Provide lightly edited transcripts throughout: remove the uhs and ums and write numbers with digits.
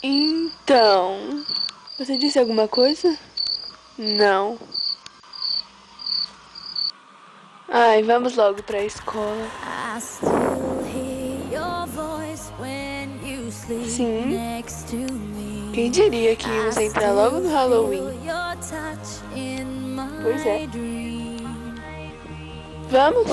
Então, você disse alguma coisa? Não. Ai, vamos logo pra escola. Sim. Quem diria que íamos entrar logo no Halloween? Pois é. Vamos?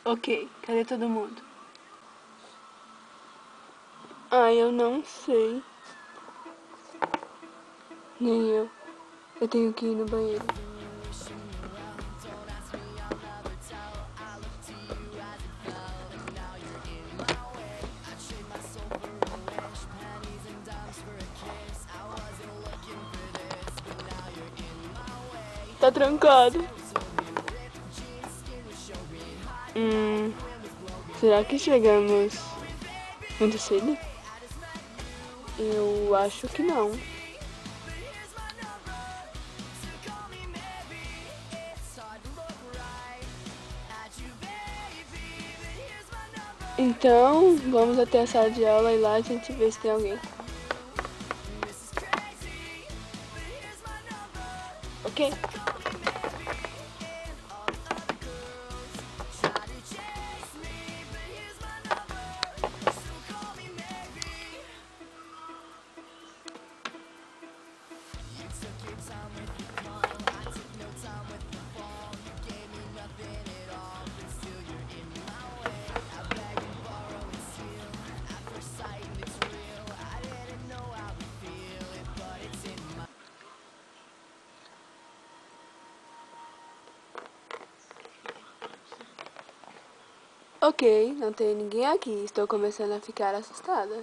Ok, cadê todo mundo? Ai, eu não sei. Nem eu. Eu tenho que ir no banheiro. Tá trancado. Será que chegamos muito cedo? Eu acho que não. Então, vamos até a sala de aula e lá a gente vê se tem alguém. Ok? Ok, não tem ninguém aqui. Estou começando a ficar assustada.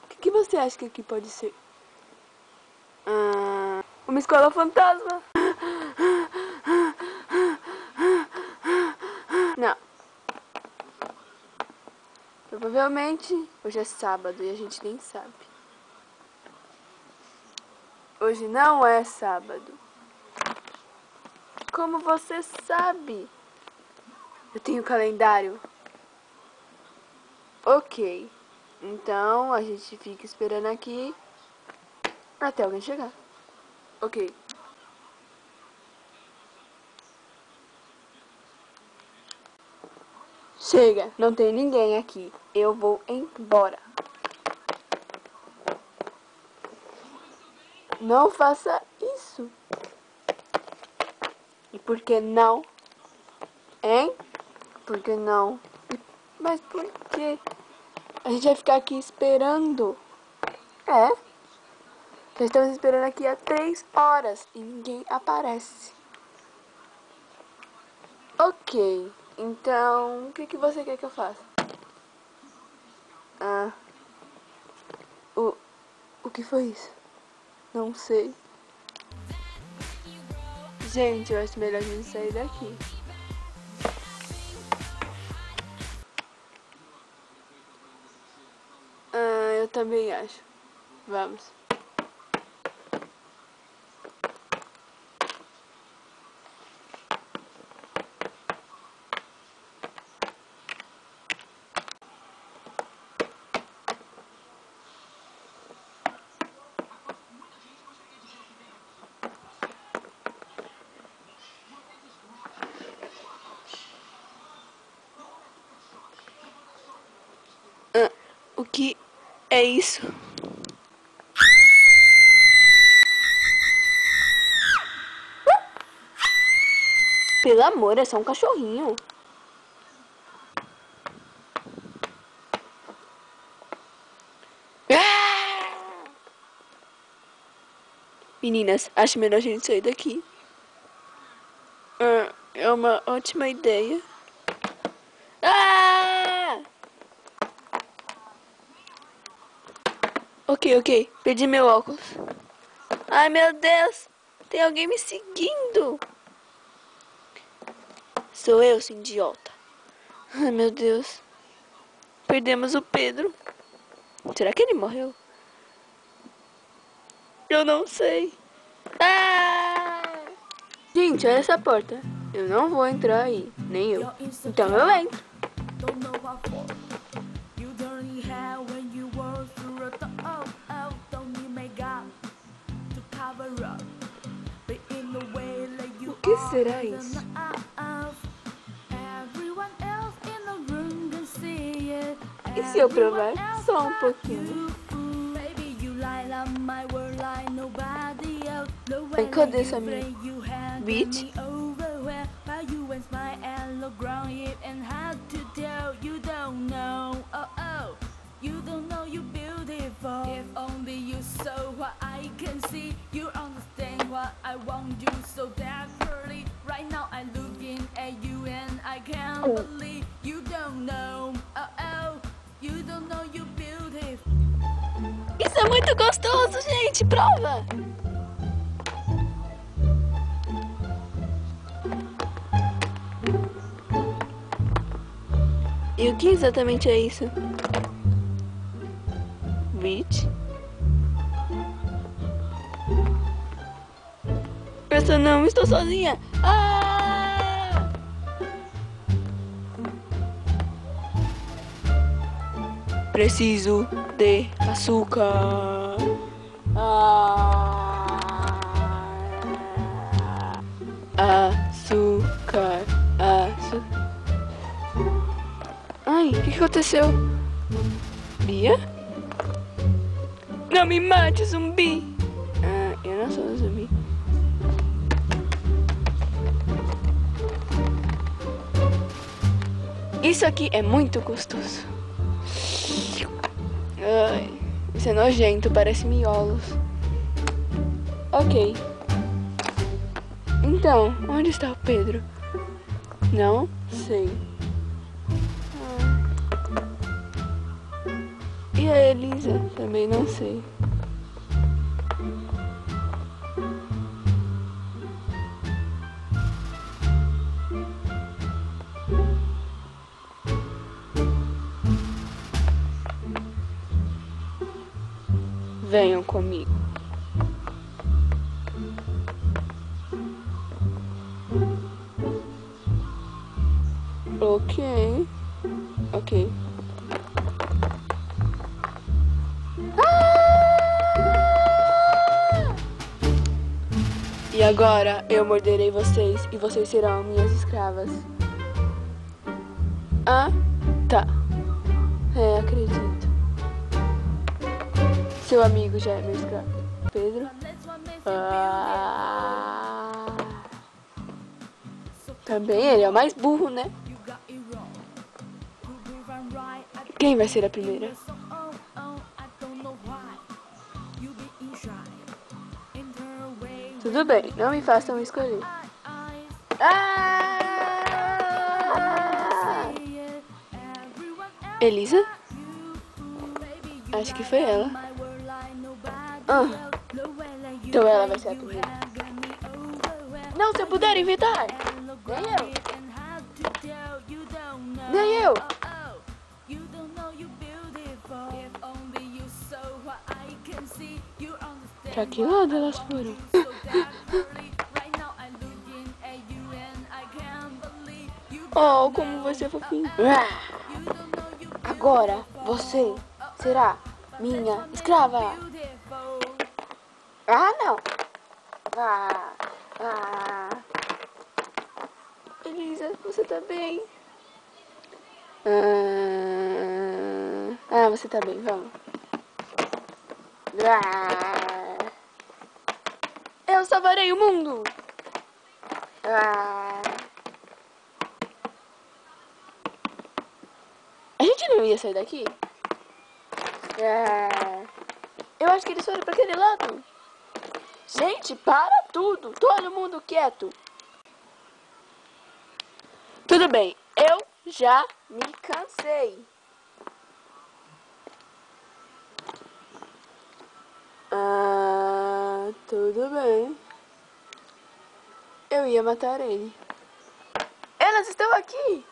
O que você acha que aqui pode ser? Uma escola fantasma. Não. Provavelmente hoje é sábado e a gente nem sabe. Hoje não é sábado. Como você sabe? Eu tenho calendário. Ok. Então a gente fica esperando aqui até alguém chegar. Ok. Chega, não tem ninguém aqui. Eu vou embora. Não faça isso. E por que não? Hein? Por que não? Mas por que? A gente vai ficar aqui esperando. É? Já estamos esperando aqui há 3 horas e ninguém aparece. Ok, então o que você quer que eu faça? O que foi isso? Não sei. Gente, eu acho melhor a gente sair daqui. Eu também acho. Vamos. O que é isso? Pelo amor, é só um cachorrinho. Meninas, acho melhor a gente sair daqui. É uma ótima ideia. Ok. Perdi meu óculos. Ai, meu Deus. Tem alguém me seguindo. Sou eu, seu idiota. Ai, meu Deus. Perdemos o Pedro. Será que ele morreu? Eu não sei. Ah! Gente, olha essa porta. Eu não vou entrar aí. Nem eu. Então eu entro. O que será isso? E se eu provar só um pouquinho? Ai, cadê essa minha beat? If only you saw what I can see, you understand what I want you so desperately. Right now I'm looking at you and I can't believe you don't know. You don't know you beautiful. Isso é muito gostoso, gente, prova. E o que exatamente é isso? Beach. Eu não estou sozinha. Ah! Preciso de açúcar. Açúcar. Ai, o que aconteceu? Bia? Não me mate, zumbi! Ah, eu não sou um zumbi. Isso aqui é muito gostoso. Ai, isso é nojento, parece miolos. Ok. Então, onde está o Pedro? Não sei. E a Elisa? Também não sei. Venham comigo. Ok. E agora eu morderei vocês e vocês serão minhas escravas. Ah, tá. É, acredito. Seu amigo já é meu escravo. Pedro? Também ele é o mais burro, né? Quem vai ser a primeira? Tudo bem, não me façam escolher. Elisa? Acho que foi ela. Então ela vai ser a primeira. Não, se eu puder evitar. Nem eu. Pra que lado elas foram? Oh, como você é fofinho. Agora você será minha escrava. Ah, não. Elisa, você tá bem? Você tá bem, vamos. Eu salvarei o mundo. A gente não ia sair daqui? Eu acho que eles foram pra aquele lado. Gente, para tudo. Todo mundo quieto. Tudo bem, eu já me cansei. Ah, tudo bem. Eu ia matar ele. Elas estão aqui!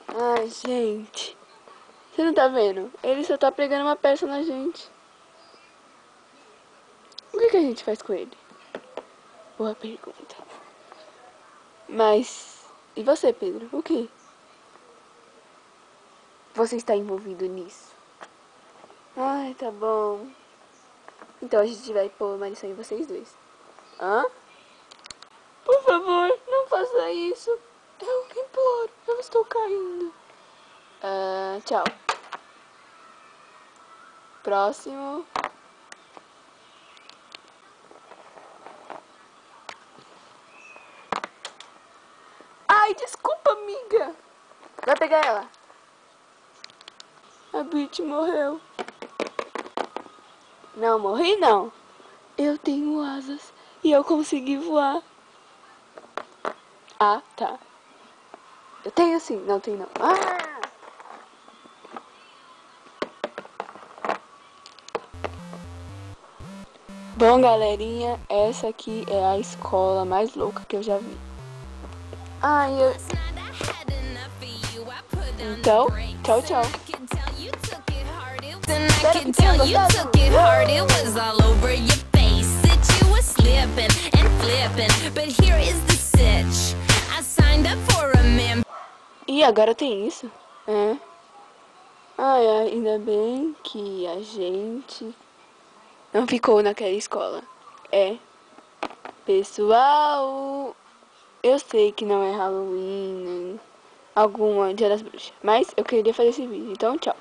Ai, gente. Você não tá vendo? Ele só tá pregando uma peça na gente. O que a gente faz com ele? Boa pergunta. Mas... E você, Pedro? O que? Você está envolvido nisso? Ai, tá bom. Então a gente vai pôr maldição em vocês dois. Hã? Por favor, não faça isso. Eu imploro. Eu estou caindo. Tchau. Próximo. Ai, desculpa, amiga. Vai pegar ela. A Brit morreu. Não, morri não. Eu tenho asas e eu consegui voar. Ah, tá. Eu tenho sim. Não, tem não. Ah! Bom, galerinha, essa aqui é a escola mais louca que eu já vi. Ai, eu... Então, tchau, tchau. Espero que tenham gostado. E agora tem isso. É. Ai, ainda bem que a gente não ficou naquela escola. É. Pessoal, eu sei que não é Halloween, nem alguma Dia das Bruxas, mas eu queria fazer esse vídeo, então tchau.